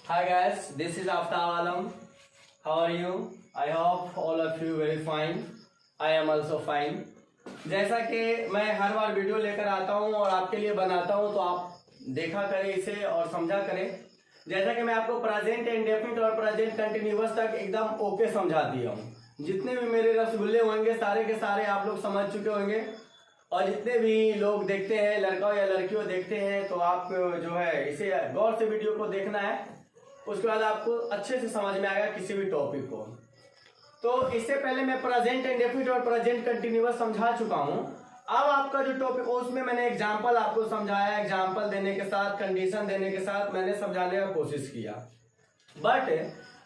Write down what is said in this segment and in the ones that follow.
Hi guys, this is Aftab Alam. How are you? I hope all of you very fine. I am also fine. जैसा कि मैं हर बार video लेकर आता हूं और आपके लिए बनाता हूं तो आप देखा करें इसे और समझा करें। जैसा कि मैं आपको प्रेजेंट इंडेफिनिट और प्रेजेंट कंटिन्यूअस तक एकदम ओके समझा दिया हूं। जितने भी मेरे रसगुल्ले होंगे सारे के सारे आप लोग समझ चुके होंगे और जितने भी लोग देखते हैं, लड़का या लड़कियों देखते हैं, तो आप जो है इसे गौर से वीडियो को देखना है। उसके बाद आपको अच्छे से समझ में आएगा किसी भी टॉपिक को। तो इससे पहले मैं प्रेजेंट इंडेफिनिट और प्रेजेंट कंटिन्यूअस समझा चुका हूं। अब आपका जो टॉपिक उसमें मैंने एग्जांपल आपको समझाया, एग्जांपल देने के साथ, कंडीशन देने के साथ मैंने समझाने का कोशिश किया। बट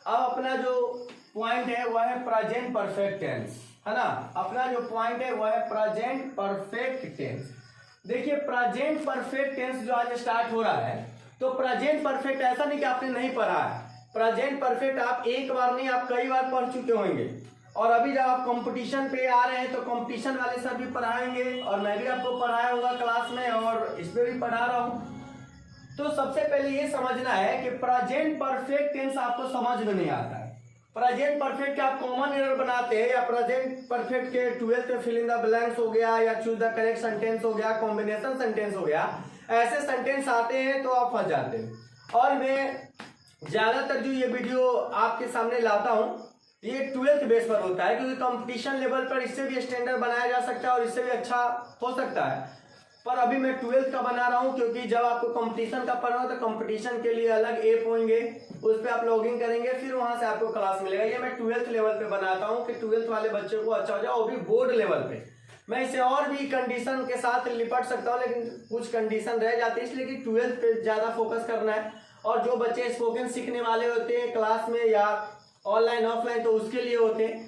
अब अपना जो पॉइंट है वह है प्रेजेंट परफेक्ट टेंस, है ना। अपना जो पॉइंट है वह है प्रेजेंट परफेक्ट टेंस। देखिए प्रेजेंट परफेक्ट टेंस जो आज स्टार्ट हो रहा है, तो प्रेजेंट परफेक्ट ऐसा नहीं कि आपने नहीं पढ़ा है। प्रेजेंट परफेक्ट आप एक बार नहीं, आप कई बार पढ़ चुके होंगे। और अभी जब आप कंपटीशन पे आ रहे हैं तो कंपटीशन वाले सर भी पढ़ाएंगे और मैं भी आपको पढ़ाया होगा क्लास में और इसमें भी पढ़ा रहा हूं। तो सबसे पहले ये समझना है कि प्रेजेंट परफेक्ट टेंस आपको समझ में नहीं आता है। प्रेजेंट परफेक्ट के आप कॉमन एरर बनाते हैं, या प्रेजेंट परफेक्ट के 12th में फिल इन द ब्लैंक्स हो गया, या चूज द करेक्ट सेंटेंस हो गया, कॉम्बिनेशन सेंटेंस हो गया, ऐसे सेंटेंस आते हैं तो आप फंस जाते हैं। और मैं ज्यादातर जो ये वीडियो आपके सामने लाता हूं ये 12th बेस पर होता है, क्योंकि कंपटीशन लेवल पर इससे भी स्टैंडर्ड बनाया जा सकता है और इससे भी अच्छा हो सकता है। पर अभी मैं 12th का बना रहा हूं, क्योंकि जब आपको कंपटीशन का पढ़ना हो तो कंपटीशन के लिए अलग ऐप होंगे, उस पर आप लॉगिन करेंगे, फिर वहां से आपको क्लास मिलेगा। ये मैं 12th लेवल पे बनाता हूं कि 12th वाले बच्चों को अच्छा हो जाए, वो भी बोर्ड लेवल पे। मैं इसे और भी कंडीशन के साथ लिपट सकता हूँ, लेकिन कुछ कंडीशन रह जाती है, इसलिए कि 12th पे ज्यादा फोकस करना है। और जो बच्चे स्पोकन सीखने वाले होते हैं क्लास में या ऑनलाइन ऑफलाइन, तो उसके लिए होते हैं।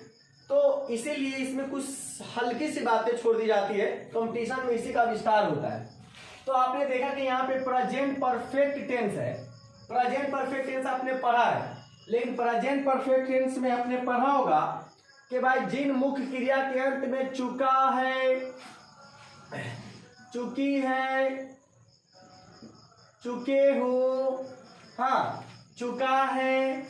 तो इसीलिए इसमें कुछ हल्की सी बातें छोड़ दी जाती है, कंपटीशन में इसी का विस्तार होता है। तो आपने देखा कि यहाँ पे प्रेजेंट परफेक्ट टेंस है। प्रेजेंट परफेक्ट टेंस आपने पढ़ा है, लेकिन प्रेजेंट परफेक्ट टेंस में आपने पढ़ा होगा कि भाई जिन मुख्य क्रिया के अंत में चुका है, चुकी है, चुके हो, हाँ, चुका है,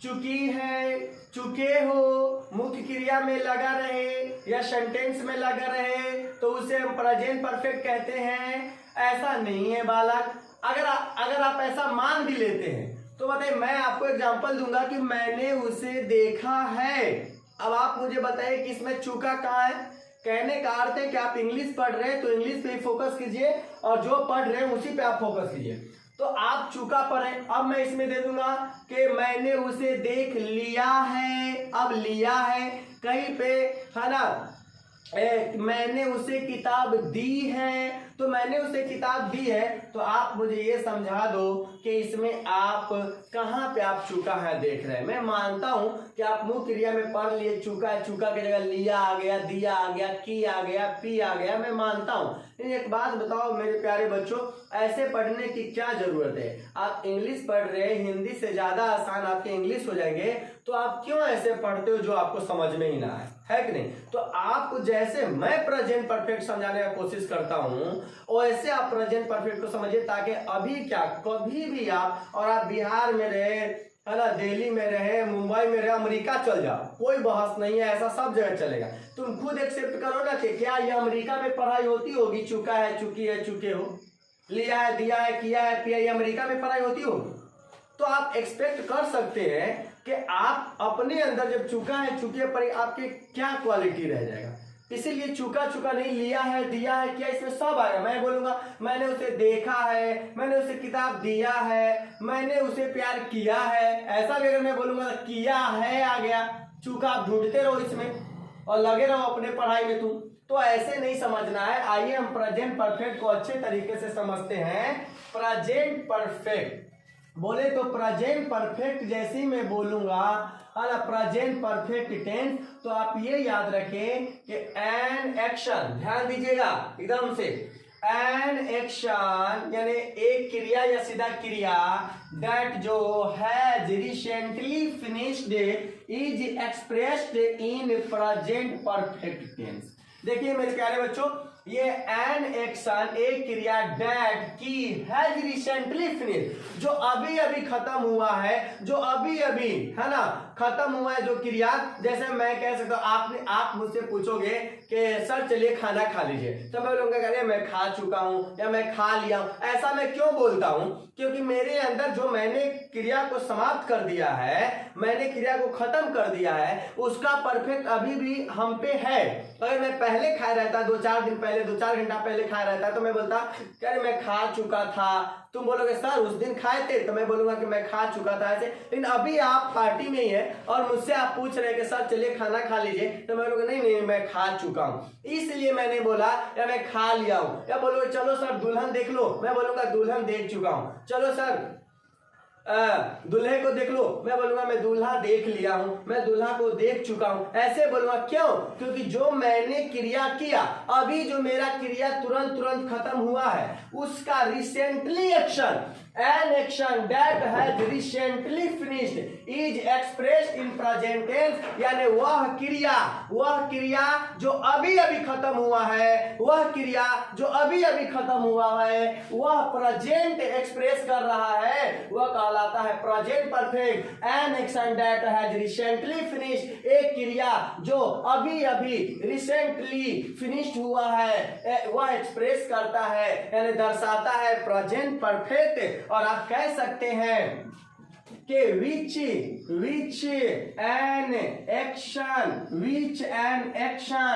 चुकी है, चुके हो, मुख्य क्रिया में लगा रहे या सेंटेंस में लगा रहे, तो उसे हम प्रेजेंट परफेक्ट कहते हैं। ऐसा नहीं है बालक। अगर आप ऐसा मान भी लेते हैं तो बताइए, मैं आपको एग्जांपल दूंगा कि मैंने उसे देखा है। अब आप मुझे बताइए कि इसमें चुका कहाँ है। कहने का अर्थ है कि आप इंग्लिश पढ़ रहे हैं तो इंग्लिश पे ही फोकस कीजिए, और जो पढ़ रहे हैं उसी पे आप फोकस कीजिए। तो आप चुका पढ़े। अब मैं इसमें दे दूंगा कि मैंने उसे देख लिया है। अब लिया है कहीं पे, है ना। मैंने उसे किताब दी है, तो मैंने उसे किताब दी है, तो आप मुझे ये समझा दो कि इसमें आप कहाँ पे आप चुका है देख रहे हैं। मैं मानता हूं कि आप मुख्य क्रिया में पढ़ लिए चुका है, चुका की जगह लिया आ गया, दिया आ गया, की आ गया, पी आ गया, मैं मानता हूं। लेकिन एक बात बताओ मेरे प्यारे बच्चों, ऐसे पढ़ने की क्या जरूरत है। आप इंग्लिश पढ़ रहे हैं, हिंदी से ज्यादा आसान आपके इंग्लिश हो जाएंगे, तो आप क्यों ऐसे पढ़ते हो जो आपको समझ में ही ना है कि नहीं। तो आप जैसे मैं प्रेजेंट परफेक्ट समझाने का कोशिश करता हूं, वैसे आप प्रेजेंट परफेक्ट को समझिए, ताकि अभी क्या कभी भी आप, और आप बिहार में रहे, है ना, दिल्ली में रहे, मुंबई में रहे, अमेरिका चल जाओ, कोई बहस नहीं है, ऐसा सब जगह चलेगा। तुम खुद एक्सेप्ट करो ना कि क्या ये अमेरिका में पढ़ाई होती होगी, चुका है, चुकी है, चुके हो, लिया है, दिया है, किया है, पिया, ये अमेरिका में पढ़ाई होती होगी। तो आप एक्सपेक्ट कर सकते हैं कि आप अपने अंदर जब चुका है, चुके पर आपके क्या क्वालिटी रह जाएगा। इसीलिए चुका चुका नहीं, लिया है, दिया है, किया, इसमें सब आएगा। मैं बोलूंगा मैंने उसे देखा है, मैंने उसे किताब दिया है, मैंने उसे प्यार किया है, ऐसा भी अगर मैं बोलूंगा किया है आ गया। चुका आप ढूंढते रहो इसमें और लगे रहो अपने पढ़ाई में। तुम तो ऐसे नहीं समझना है। आइए हम प्रेजेंट परफेक्ट को अच्छे तरीके से समझते हैं। प्रेजेंट परफेक्ट बोले तो प्रेजेंट परफेक्ट जैसे ही मैं बोलूंगा, है प्रेजेंट परफेक्ट टेंस, तो आप ये याद रखें कि एन एक्शन, ध्यान दीजिएगा एकदम से, एन एक्शन यानी एक क्रिया या सीधा क्रिया, दैट जो has recently finished is expressed in present perfect tense. देखिए मेरे प्यारे बच्चों, ये एन एक्शन एक क्रिया डेट की हैज रिसेंटली फिनिश, जो अभी अभी खत्म हुआ है, जो अभी अभी है ना खत्म हुआ है जो क्रिया। जैसे मैं कह सकता हूँ, आप मुझसे पूछोगे कि सर चलिए खाना खा लीजिए, तो मैं बोलूंगा अरे मैं खा चुका हूँ या मैं खा लिया हूँ। ऐसा मैं क्यों बोलता हूँ? क्योंकि मेरे अंदर जो मैंने क्रिया को समाप्त कर दिया है, मैंने क्रिया को खत्म कर दिया है, उसका परफेक्ट अभी भी हम पे है। अगर मैं पहले खाया रहता, 2-4 दिन पहले, 2-4 घंटा पहले खाया रहता, तो मैं बोलता अरे मैं खा चुका था। तुम बोलोगे सर उस दिन खाए थे, तो मैं बोलूंगा कि मैं खा चुका था ऐसे। लेकिन अभी आप पार्टी में ही है और मुझसे आप पूछ रहे हैं कि सर चलिए खाना खा लीजिए, तो मैं बोलूंगा नहीं नहीं मैं खा चुका हूँ, इसलिए मैंने बोला या मैं खा लिया हूँ। या बोलोगे चलो सर दुल्हन देख लो, मैं बोलूंगा दुल्हन देख चुका हूँ। चलो सर दूल्हे को देख लो, मैं बोलूंगा मैं दूल्हा देख लिया हूं, मैं दूल्हा को देख चुका हूं। ऐसे बोलूंगा क्यों? क्योंकि जो मैंने क्रिया किया, अभी जो मेरा क्रिया तुरंत खत्म हुआ है, उसका recently action, an action that has recently finished is expressed in present tense, यानी वह क्रिया जो अभी अभी खत्म हुआ है, वह क्रिया जो अभी अभी खत्म हुआ है, वह प्रेजेंट एक्सप्रेस कर रहा है, वह कहलाता है present perfect. An action that has recently finished, एक क्रिया जो अभी अभी रिसेंटली फिनिश्ड हुआ है, वह एक्सप्रेस करता है यानी दर्शाता है प्रेजेंट परफेक्ट। और आप कह सकते हैं कि which an action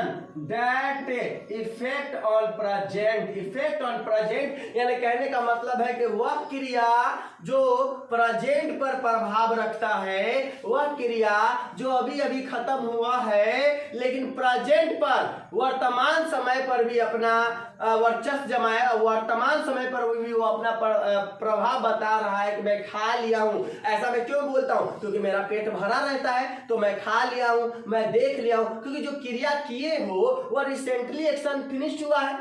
that effect on present, यानी कहने का मतलब है कि वह क्रिया जो प्रेजेंट पर प्रभाव रखता है, वह क्रिया जो अभी अभी खत्म हुआ है लेकिन प्रेजेंट पर, वर्तमान समय पर भी अपना वर्चस्व जमाया, वर्तमान समय पर भी वो अपना प्रभाव बता रहा है कि मैं खा लिया हूं। ऐसा मैं क्यों बोलता हूं? क्योंकि मेरा पेट भरा रहता है तो मैं खा लिया हूं, मैं देख लिया हूं, क्योंकि जो क्रिया किए हो वह रिसेंटली एक्शन फिनिश हुआ है।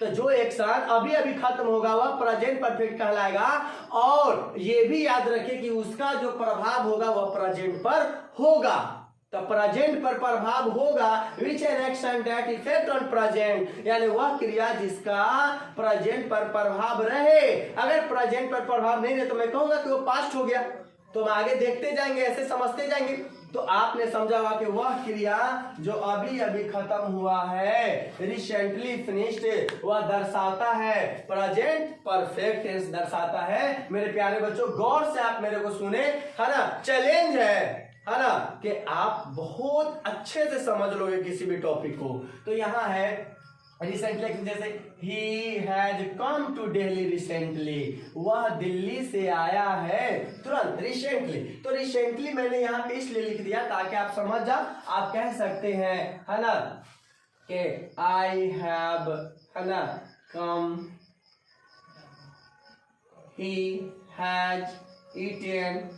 तो जो एक्शन अभी अभी खत्म होगा वह प्रेजेंट परफेक्ट कहलाएगा। और ये भी याद रखिए कि उसका जो प्रभाव होगा वह प्रेजेंट पर होगा। तो प्रेजेंट पर प्रभाव होगा, विच an action that effect on present, यानी वह क्रिया जिसका प्रेजेंट पर प्रभाव रहे। अगर प्रेजेंट पर प्रभाव नहीं रहे तो मैं कहूंगा कि वो पास्ट हो गया। तो हम आगे देखते जाएंगे, ऐसे समझते जाएंगे। तो आपने समझा होगा कि वह क्रिया जो अभी अभी खत्म हुआ है, रिसेंटली फिनिश्ड, वह दर्शाता है प्रेजेंट परफेक्ट टेंस दर्शाता है। मेरे प्यारे बच्चों गौर से आप मेरे को सुने, है ना, चैलेंज है ना, कि आप बहुत अच्छे से समझ लोगे किसी भी टॉपिक को। तो यहाँ है रिसेंटली, जैसे ही has come to Delhi recently, वह दिल्ली से आया है तुरंत, रिसेंटली। तो रिसेंटली मैंने यहाँ पे इसलिए लिख दिया ताकि आप समझ जाओ। आप कह सकते हैं, है ना, कि आई हैव, है ना, कम, ही हैज ईटेन,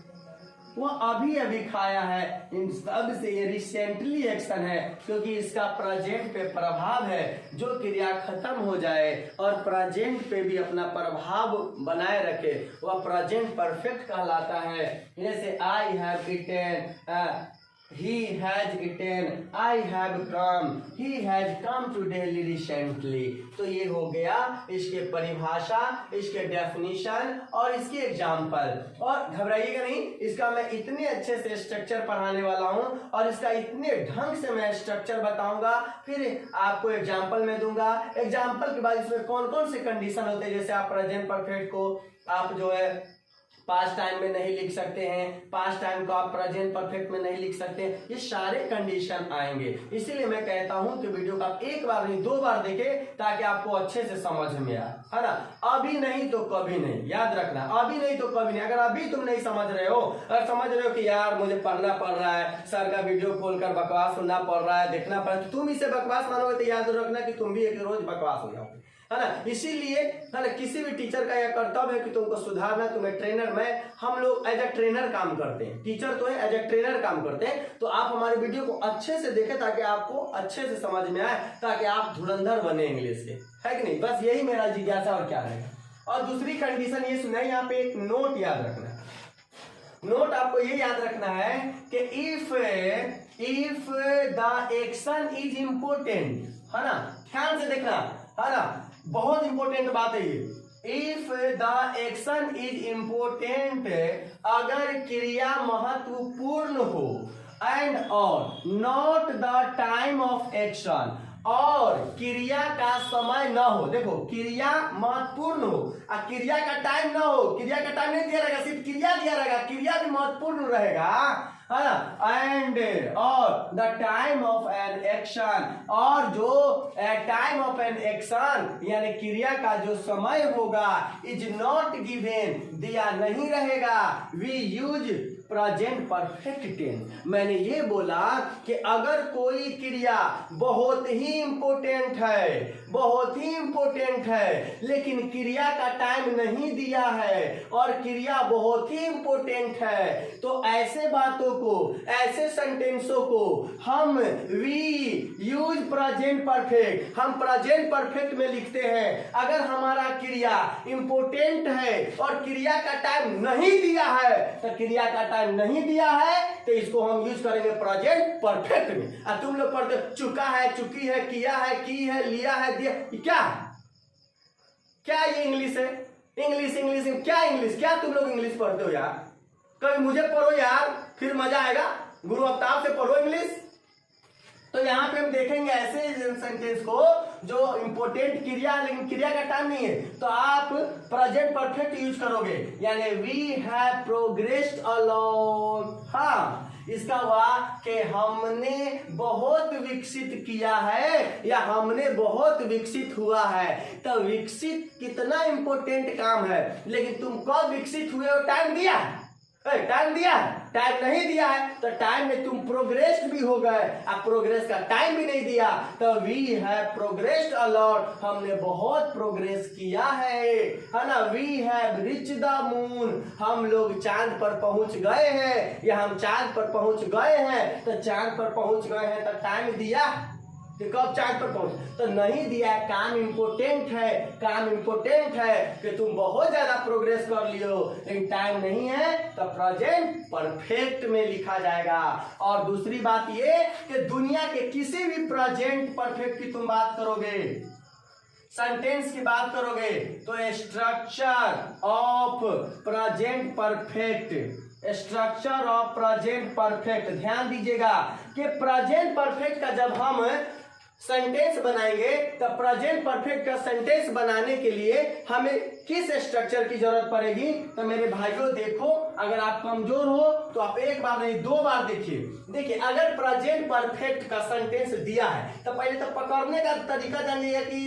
वो अभी अभी खाया है। इन सब से ये रिसेंटली एक्शन है क्योंकि इसका प्रेजेंट पे प्रभाव है। जो क्रिया खत्म हो जाए और प्रेजेंट पे भी अपना प्रभाव बनाए रखे वह प्रेजेंट परफेक्ट कहलाता है। जैसे I have eaten, he has eaten, I have come, he has come to Delhi recently। तो ये हो गया इसके परिभाषा, इसके डेफिनेशन और इसके एग्जाम्पल। और घबराइएगा नहीं, इसका मैं इतने अच्छे से स्ट्रक्चर पढ़ाने वाला हूँ और इसका इतने ढंग से मैं स्ट्रक्चर बताऊंगा, फिर आपको एग्जाम्पल में दूंगा। एग्जाम्पल के बाद इसमें कौन कौन से कंडीशन होते हैं, जैसे आप प्रेजेंट परफेक्ट को आप जो है पास्ट टाइम में नहीं लिख सकते हैं, पास्ट टाइम को आप प्रेजेंट परफेक्ट में नहीं लिख सकते, ये सारे कंडीशन आएंगे। इसीलिए मैं कहता हूं कि वीडियो का एक बार नहीं 2 बार देखें ताकि आपको अच्छे से समझ में आए, है ना। अभी नहीं तो कभी नहीं, याद रखना, अभी नहीं तो कभी नहीं। अगर अभी तुम नहीं समझ रहे हो, अगर समझ रहे हो कि यार मुझे पढ़ना पड़ रहा है, सर का वीडियो खोलकर बकवास सुनना पड़ रहा है, देखना पड़ रहा है, तो तुम इसे बकवास मानोगे तो याद रखना कि तुम भी एक रोज बकवास हो जाओगे, है ना। इसीलिए है ना, किसी भी टीचर का यह कर्तव्य है कि तुमको सुधारना। तुम्हें ट्रेनर, हम लोग एज ए ट्रेनर काम करते हैं, टीचर तो है, एज ए ट्रेनर काम करते हैं। तो आप हमारे वीडियो को अच्छे से देखें ताकि आपको अच्छे से समझ में आए, ताकि आप धुरंधर बने इंग्लिश के, है कि नहीं। बस यही मेरा जिज्ञासा और क्या रहेगा। और दूसरी कंडीशन ये सुना, यहाँ पे एक नोट याद रखना है। नोट आपको ये याद रखना है कि if the action is important, है ना, ध्यान से देखना, है ना। बहुत इंपॉर्टेंट बात है ये। If the action is important, अगर क्रिया महत्वपूर्ण हो, एंड और not the time of action, और क्रिया का समय न हो। देखो क्रिया महत्वपूर्ण हो और क्रिया का टाइम न हो, क्रिया का टाइम नहीं दिया रहेगा, सिर्फ क्रिया दिया रहेगा, क्रिया भी महत्वपूर्ण रहेगा, है ना। एंड और the time of an action, और जो टाइम ऑफ एन एक्शन यानी क्रिया का जो समय होगा, इज नॉट गिवन, दिया नहीं रहेगा, we use present perfect tense. मैंने ये बोला कि अगर कोई क्रिया बहुत ही इंपॉर्टेंट है, बहुत ही इंपॉर्टेंट है, लेकिन क्रिया का टाइम नहीं दिया है और क्रिया बहुत ही इंपॉर्टेंट है, तो ऐसे बातों को, ऐसे सेंटेंसों को हम वी यूज प्रेजेंट परफेक्ट, हम प्रेजेंट परफेक्ट में लिखते हैं। अगर हमारा क्रिया इंपॉर्टेंट है और क्रिया का टाइम नहीं दिया है, तो क्रिया का टाइम नहीं दिया है तो इसको हम यूज करेंगे प्रेजेंट परफेक्ट में। और तुम लोग पढ़ते चुका है, चुकी है, किया है, की है, लिया है, दिया, क्या क्या ये इंग्लिश है? इंग्लिश इंग्लिश क्या इंग्लिश? क्या तुम लोग इंग्लिश पढ़ते हो यार? कभी मुझे पढ़ो यार, फिर मजा आएगा। गुरु अवतार से पढ़ो इंग्लिश। तो यहाँ पे हम देखेंगे ऐसे सेंटेंस को जो इंपोर्टेंट क्रिया है लेकिन क्रिया का टाइम नहीं है, तो आप प्रेजेंट परफेक्ट यूज करोगे, यानी वी हैव प्रोग्रेस्ड अलॉट। हाँ, इसका हुआ कि हमने बहुत विकसित किया है या हमने बहुत विकसित हुआ है। तो विकसित कितना इंपॉर्टेंट काम है, लेकिन तुम कब विकसित हुए हो? टाइम दिया है? टाइम दिया है? टाइम नहीं दिया है तो टाइम में तुम प्रोग्रेस भी हो गए, अब प्रोग्रेस का टाइम भी नहीं दिया, तो वी हैव प्रोग्रेस्ड अलॉट, हमने बहुत प्रोग्रेस किया है ना। We have reach the moon, हम लोग चांद पर पहुंच गए हैं, या हम चांद पर पहुंच गए हैं। तो चांद पर पहुंच गए हैं तो टाइम दिया कि कब चांद पर पहुंच, तो नहीं दिया है। काम इंपोर्टेंट है, काम इंपोर्टेंट है कि तुम बहुत ज्यादा प्रोग्रेस कर लियो, लेकिन टाइम नहीं है तो प्रेजेंट परफेक्ट में लिखा जाएगा। और दूसरी बात ये कि दुनिया के किसी भी प्रेजेंट परफेक्ट की तुम बात करोगे, सेंटेंस की बात करोगे, तो structure of present perfect, structure of present perfect, ध्यान दीजिएगा कि प्रेजेंट परफेक्ट का जब हम सेंटेंस बनाएंगे तो प्रेजेंट परफेक्ट का सेंटेंस बनाने के लिए हमें किस स्ट्रक्चर की जरूरत पड़ेगी? तो मेरे भाइयों देखो, अगर आप कमजोर हो तो आप एक बार नहीं 2 बार देखिए। देखिए अगर प्रेजेंट परफेक्ट का सेंटेंस दिया है तो पहले तो पकड़ने का तरीका जानिए कि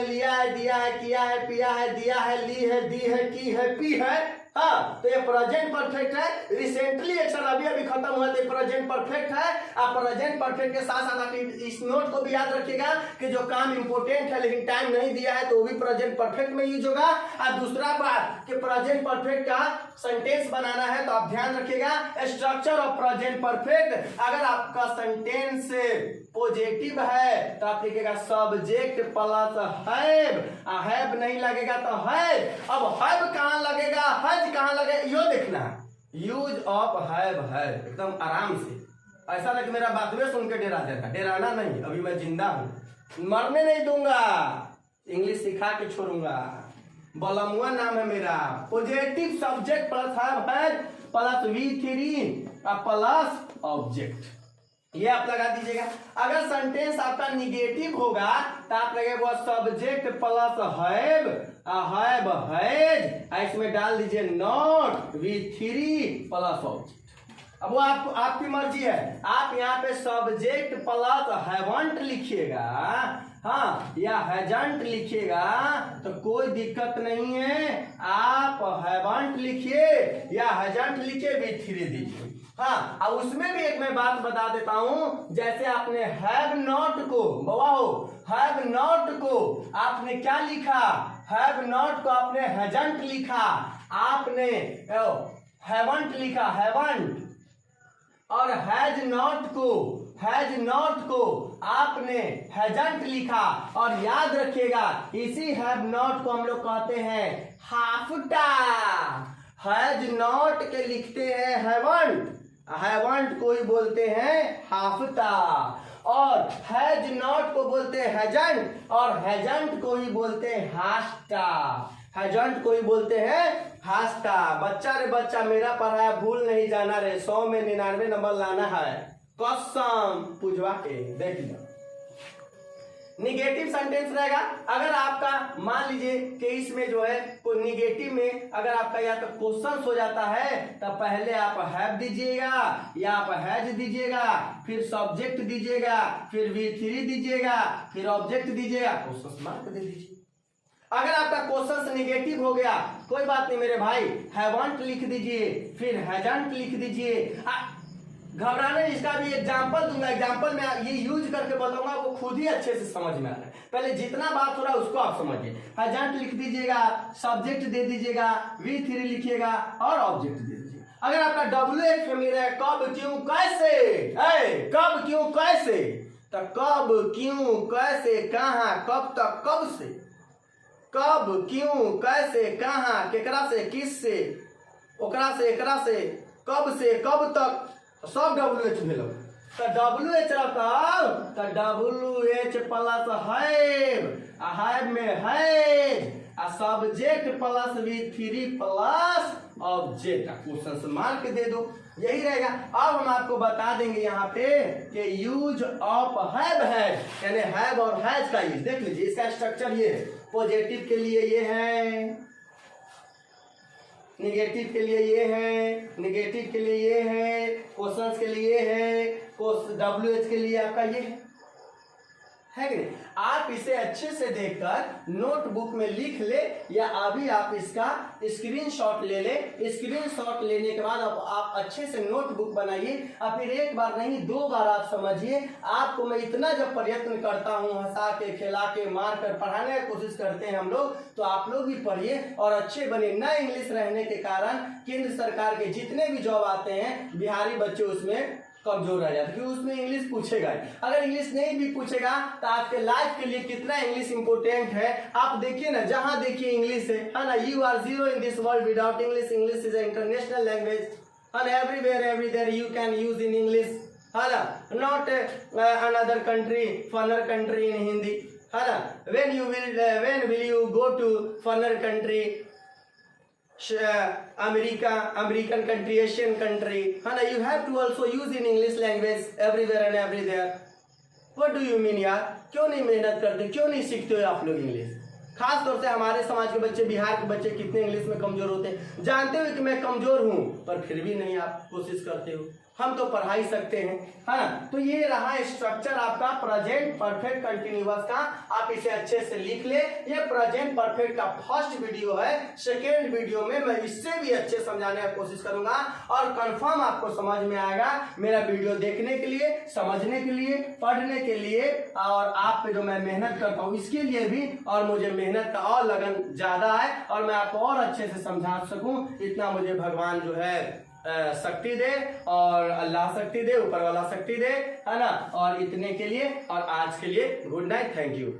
लिया है, दिया है, किया है, पिया है, दिया है, ली है, दी है, की है, पी है। हाँ, तो ये प्रेजेंट परफेक्ट है। रिसेंटली एक्शन अभी खत्म हुआ तो प्रेजेंट परफेक्ट है। आप प्रेजेंट परफेक्ट के साथ साथ आप इस नोट को भी याद रखिएगा कि जो काम इंपोर्टेंट है लेकिन टाइम नहीं दिया है तो वो भी प्रेजेंट परफेक्ट में यूज होगा। और दूसरा बात कि प्रेजेंट परफेक्ट का सेंटेंस बनाना है तो आप ध्यान रखिएगा स्ट्रक्चर ऑफ प्रेजेंट परफेक्ट। अगर आपका सेंटेंस पॉजिटिव है तो आप लिखिएगा सब्जेक्ट प्लस हैव, हैव नहीं लगेगा तो है। अब हैव कहां लगेगा, हैज कहां लगेगा, यो देखना है। यूज ऑफ हैव है एकदम आराम से, ऐसा लगे मेरा बात में सुन के डरा जाएगा। डराना नहीं, अभी मैं जिंदा हूं, मरने नहीं दूंगा, इंग्लिश सिखा के छोड़ूंगा। बलमुआ नाम है मेरा। Positive subject plus have plus V3 plus object, ये आप लगा दीजिएगा। अगर सेंटेंस आपका निगेटिव होगा तो आप लगेगा सब्जेक्ट प्लस हैव, हैज, इसमें डाल दीजिए नॉट V3 प्लस ऑब्जेक्ट। अब वो आपकी मर्जी है, आप यहाँ पे सब्जेक्ट प्लस हैवंट लिखिएगा, हाँ, या हैजंट लिखिएगा तो कोई दिक्कत नहीं है। आप हैवंट लिखिए या हैजंट लिखिए, V3 दीजिए। हाँ, अब उसमें भी एक मैं बात बता देता हूं, जैसे आपने हैव नॉट को, बाबा हो, हैव नॉट को आपने क्या लिखा? हैव नॉट को आपने हैजंट लिखा, आपने हैवंट लिखा, हैवंट। और हैज नॉट को आपने हैजंट लिखा। और याद रखिएगा इसी हैव नॉट को हम लोग कहते हैं हाफटा। हैज नॉट के लिखते हैं हैवंट, हैवंट कोई बोलते हैं हाफता। और हैज नॉट को बोलते हैं हैजंट, और हैजंट को ही बोलते हैं हास्टा, हैजंट को ही बोलते हैं हास्टा। बच्चा रे बच्चा मेरा पढ़ाया भूल नहीं जाना रे, 100 में 99 नंबर लाना है, कसम पूछवा के देख लो। निगेटिव सेंटेंस रहेगा। अगर आपका मान लीजिए कि इसमें जो है कोई निगेटिव में अगर आपका या तो क्वेश्चन हो जाता है तब पहले आप हैव दीजिएगा या आप हैज दीजिएगा, फिर सब्जेक्ट दीजिएगा, फिर V3 दीजिएगा, फिर ऑब्जेक्ट दीजिएगा, क्वेश्चन मार्क दे दीजिए। अगर आपका क्वेश्चन निगेटिव हो गया कोई बात नहीं मेरे भाई, हैवंट लिख दीजिए, फिर हैजंट लिख दीजिए। घबराना, इसका भी एग्जाम्पल दूंगा, एग्जाम्पल में ये यूज करके बताऊंगा, वो खुद ही अच्छे से समझ में आ रहा है। पहले जितना बात हो रहा है उसको आप समझिए। हैजंट लिख दीजिएगा, सब्जेक्ट दे दीजिएगा, V3 लिखिएगा और ऑब्जेक्ट दे दीजिएगा। अगर आपका WH में है कब क्यों कैसे, कब क्यों कैसे, तो कब क्यों कैसे कहाँ कब तक कब से, कब क्यों कैसे कहाँ केकरा से किस से ओकरा से एकरा से कब से कब तक सब WH भेल। तो WH रहता तो WH प्लस हैव, हैव में has, subject plus V3 plus object, question mark दे दो, यही रहेगा। अब हम आपको बता देंगे यहाँ पे कि यूज ऑफ हैव है, यानी हैव और हैज का यूज देख लीजिए। इसका स्ट्रक्चर ये है, पॉजिटिव के लिए ये है, निगेटिव के लिए ये है, निगेटिव के लिए ये है, क्वेश्चंस के लिए है, WH के लिए आपका ये है कि नहीं। आप इसे अच्छे से देखकर नोटबुक में लिख ले या अभी आप इसका स्क्रीनशॉट ले ले। स्क्रीनशॉट लेने के बाद आप अच्छे से नोटबुक बनाइए और फिर एक बार नहीं 2 बार आप समझिए। आपको मैं इतना जब प्रयत्न करता हूँ, हंसा के खिला के मार कर पढ़ाने की कोशिश करते हैं हम लोग, तो आप लोग भी पढ़िए और अच्छे बने। न इंग्लिश रहने के कारण केंद्र सरकार के जितने भी जॉब आते हैं बिहारी बच्चे उसमें कमजोर रह जाते, क्योंकि उसमें इंग्लिश पूछेगा। अगर इंग्लिश नहीं भी पूछेगा तो आपके लाइफ के लिए कितना इंग्लिश इंपॉर्टेंट है आप देखिए ना, जहां देखिए इंग्लिश है ना। You are zero in this world without English, English is international language and everywhere everywhere you can use in English, है ना, not another country foreign country in Hindi, है ना। when will you go to foreign country, American country, Asian country, है ना, you have to also use in English language everywhere and everywhere. What do you mean यार, क्यों नहीं मेहनत करते, क्यों नहीं सीखते हो आप लोग इंग्लिश? खास तौर से हमारे समाज के बच्चे, बिहार के बच्चे कितने इंग्लिश में कमजोर होते हैं। जानते हो कि मैं कमजोर हूं पर फिर भी नहीं आप कोशिश करते हो। हम तो पढ़ा ही सकते हैं, है ना। तो ये रहा स्ट्रक्चर आपका प्रेजेंट परफेक्ट कंटिन्यूअस का, आप इसे अच्छे से लिख ले। ये प्रेजेंट परफेक्ट का फर्स्ट वीडियो है। सेकेंड वीडियो में मैं इससे भी अच्छे समझाने की कोशिश करूंगा और कंफर्म आपको समझ में आएगा। मेरा वीडियो देखने के लिए, समझने के लिए, पढ़ने के लिए और आप पे जो मैं मेहनत करता हूँ इसके लिए भी, और मुझे मेहनत का और लगन ज्यादा है और मैं आपको और अच्छे से समझा सकूं, इतना मुझे भगवान जो है शक्ति दे और अल्लाह शक्ति दे, ऊपर वाला शक्ति दे, है ना। और इतने के लिए और आज के लिए गुड नाइट, थैंक यू।